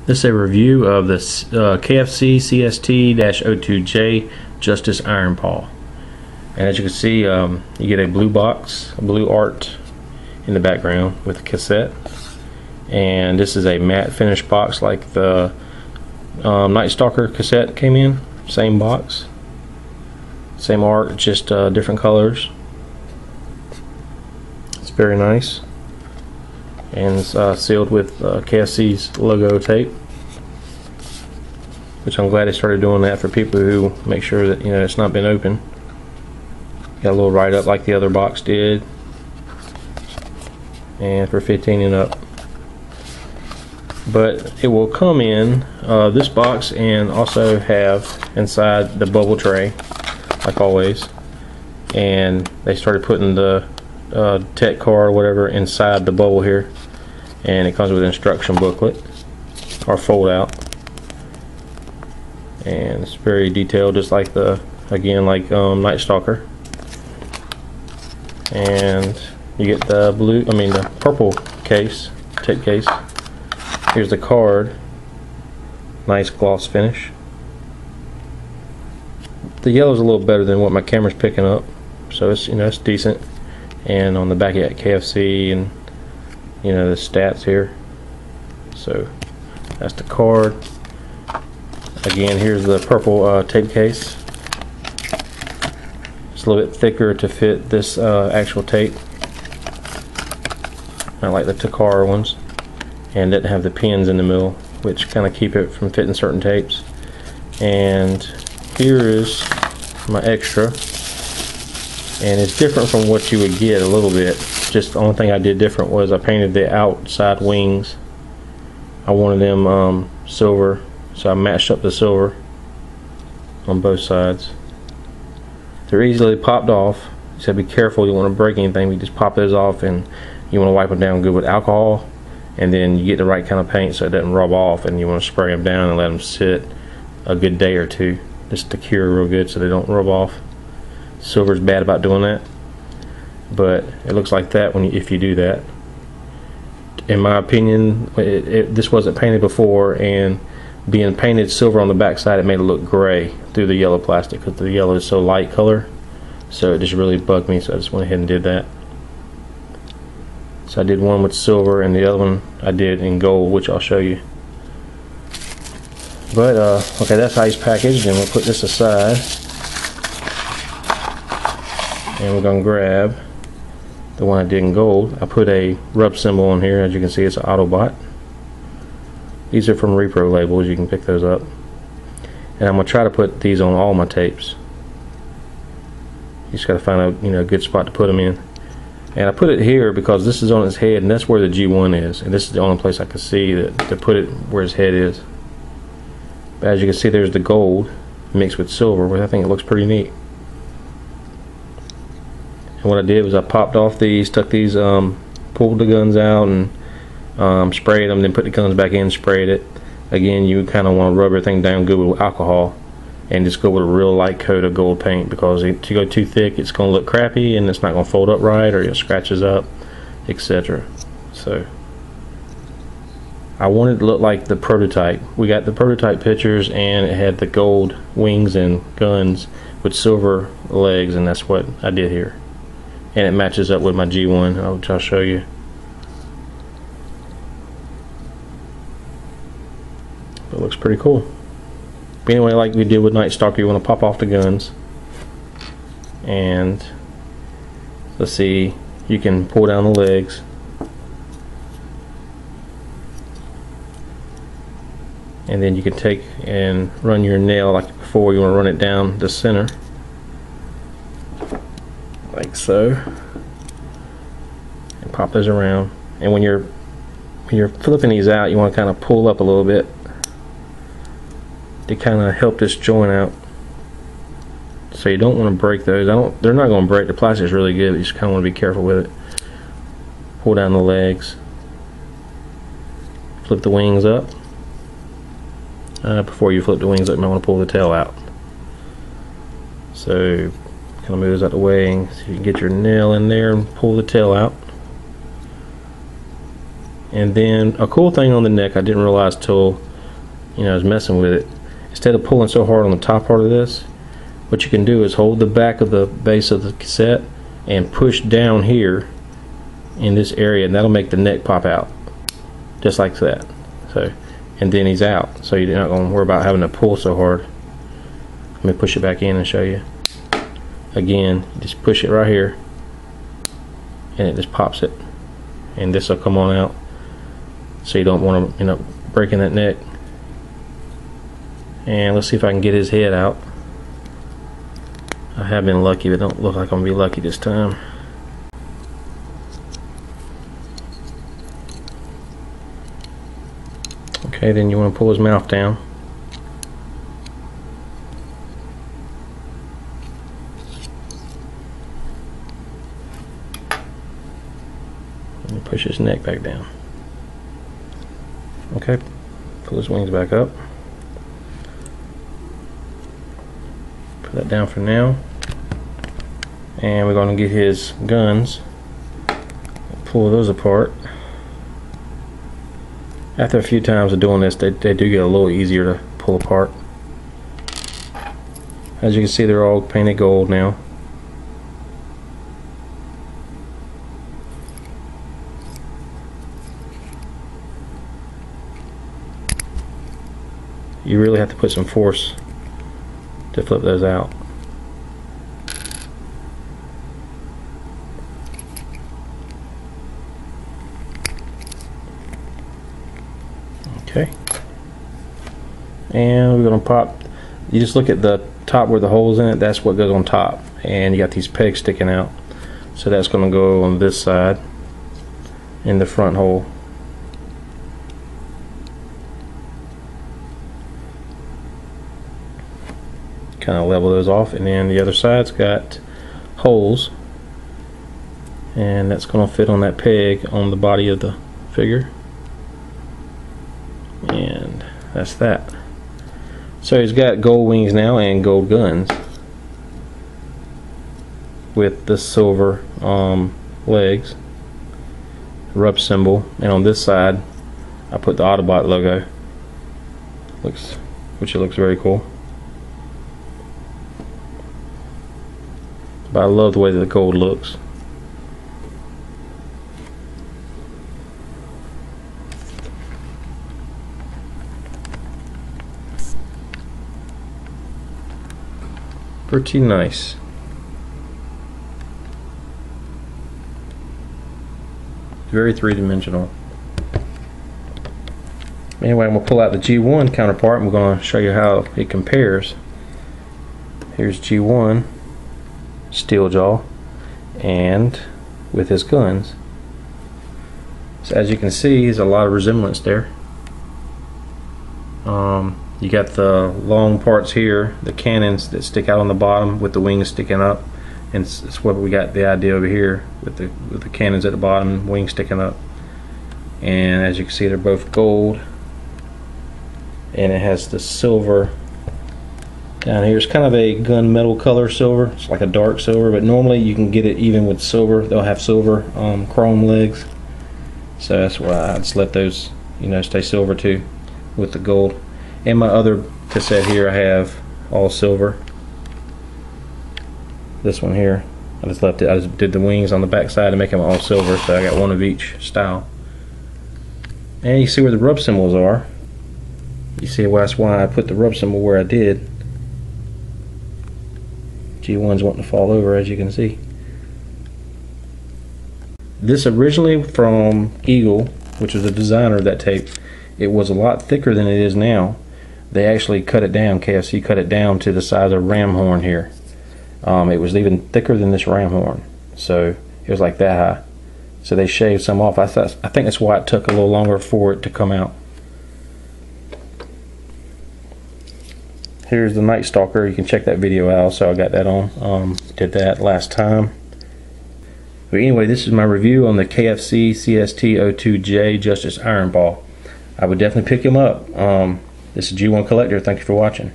This is a review of the KFC CST-02J Justice Iron Paw. And as you can see, you get a blue box, a blue art in the background with a cassette. And this is a matte finish box like the Night Stalker cassette came in. Same box, same art, just different colors. It's very nice. And it's sealed with KFC's logo tape, which I'm glad they started doing that for people who make sure that it's not been opened. Got a little write up like the other box did, and for 15 and up. But it will come in this box and also have inside the bubble tray, like always. And they started putting the tech card or whatever inside the bubble here, and it comes with an instruction booklet or fold out, and it's very detailed, just like Night Stalker. And you get the the purple case, tech case. Here's the card, nice gloss finish. The yellow's a little better than what my camera's picking up, so it's it's decent. And on the back you got KFC and the stats here. So that's the card. Again, here's the purple tape case. It's a little bit thicker to fit this actual tape, not like the Takara ones, and doesn't have the pins in the middle, which kind of keep it from fitting certain tapes. And here is my extra, and it's different from what you would get a little bit. Just the only thing I did different was I painted the outside wings. I wanted them silver, so I matched up the silver on both sides. They're easily popped off, so be careful. You don't want to break anything. You just pop those off, and you want to wipe them down good with alcohol, and then you get the right kind of paint so it doesn't rub off, and you want to spray them down and let them sit a good day or two just to cure real good so they don't rub off. Silver's bad about doing that, but it looks like that if you do that. In my opinion, this wasn't painted before, and being painted silver on the back side, it made it look gray through the yellow plastic because the yellow is so light color. So it just really bugged me, so I just went ahead and did that. So I did one with silver, and the other one I did in gold, which I'll show you. But okay, that's how he's packaged, and we'll put this aside. And we're going to grab the one I did in gold. I put a rub symbol on here. As you can see, it's an Autobot. These are from Repro labels. You can pick those up. And I'm going to try to put these on all my tapes. You just got to find a good spot to put them in. And I put it here because this is on its head, and that's where the G1 is. And this is the only place I could see to put it where his head is. But as you can see, there's the gold mixed with silver, which I think it looks pretty neat. And what I did was I popped off these, took these, pulled the guns out, and sprayed them, then put the guns back in, sprayed it. Again, you kind of want to rub everything down good with alcohol, and just go with a real light coat of gold paint, because if you go too thick, it's going to look crappy, and it's not going to fold up right, or it scratches up, etc. So I wanted it to look like the prototype. We got the prototype pictures, and it had the gold wings and guns with silver legs, and that's what I did here. And it matches up with my G1, which I'll show you. But it looks pretty cool. But anyway, like we did with Night Stalker, you want to pop off the guns. And let's see, you can pull down the legs. And then you can take and run your nail like before. You want to run it down the center, like so, and pop those around. And when you're flipping these out, you want to kind of pull up a little bit to kind of help this joint out. So you don't want to break those. They're not going to break. The plastic is really good, but you just kind of want to be careful with it. Pull down the legs, flip the wings up. Before you flip the wings up, you might want to pull the tail out. So kind of moves out the way so you can get your nail in there and pull the tail out. And then a cool thing on the neck I didn't realize till is messing with it. Instead of pulling so hard on the top part of this, what you can do is hold the back of the base of the cassette and push down here in this area, and that'll make the neck pop out just like that. So, and then he's out, so you're not going to worry about having to pull so hard. Let me push it back in and show you again. Just push it right here and it just pops it, and this will come on out, so you don't want to end up breaking that neck. And let's see if I can get his head out. I have been lucky, but don't look like I'm gonna be lucky this time. Okay, then you want to pull his mouth down. And push his neck back down. Okay, pull his wings back up. Put that down for now. And we're going to get his guns, pull those apart. After a few times of doing this, they do get a little easier to pull apart. As you can see, they're all painted gold now. You really have to put some force to flip those out. Okay, and we're going to pop. You just look at the top where the hole's in it, that's what goes on top, and you got these pegs sticking out, so that's going to go on this side in the front hole. Kind of level those off, and then the other side's got holes, and that's going to fit on that peg on the body of the figure. And that's that. So he's got gold wings now and gold guns with the silver legs, rub symbol, and on this side I put the Autobot logo, which looks very cool. But I love the way that the gold looks. Pretty nice. Very three-dimensional. Anyway, I'm going to pull out the G1 counterpart and we're going to show you how it compares. Here's G1 steel jaw and with his guns. So as you can see, there's a lot of resemblance there. You got the long parts here, the cannons that stick out on the bottom with the wings sticking up, and it's what we got the idea over here with the cannons at the bottom, wings sticking up. And as you can see, they're both gold, and it has the silver down here. It's kind of a gunmetal color silver. It's like a dark silver, but normally you can get it even with silver. They'll have silver chrome legs, so that's why I just let those stay silver too with the gold. And my other cassette here, I have all silver. This one here, I just left it. I just did the wings on the back side to make them all silver, so I got one of each style. And you see where the rub symbols are. You see that's why I put the rub symbol where I did. G1's wanting to fall over, as you can see. This originally from Eagle, which was the designer of that tape. It was a lot thicker than it is now. They actually cut it down. KFC cut it down to the size of ram horn here. It was even thicker than this ram horn, so it was like that high. So they shaved some off. I think that's why it took a little longer for it to come out. Here's the Night Stalker. You can check that video out. So I got that on. Did that last time. But anyway, this is my review on the KFC CST-02J Justice Iron Ball. I would definitely pick him up. This is G1 Collector. Thank you for watching.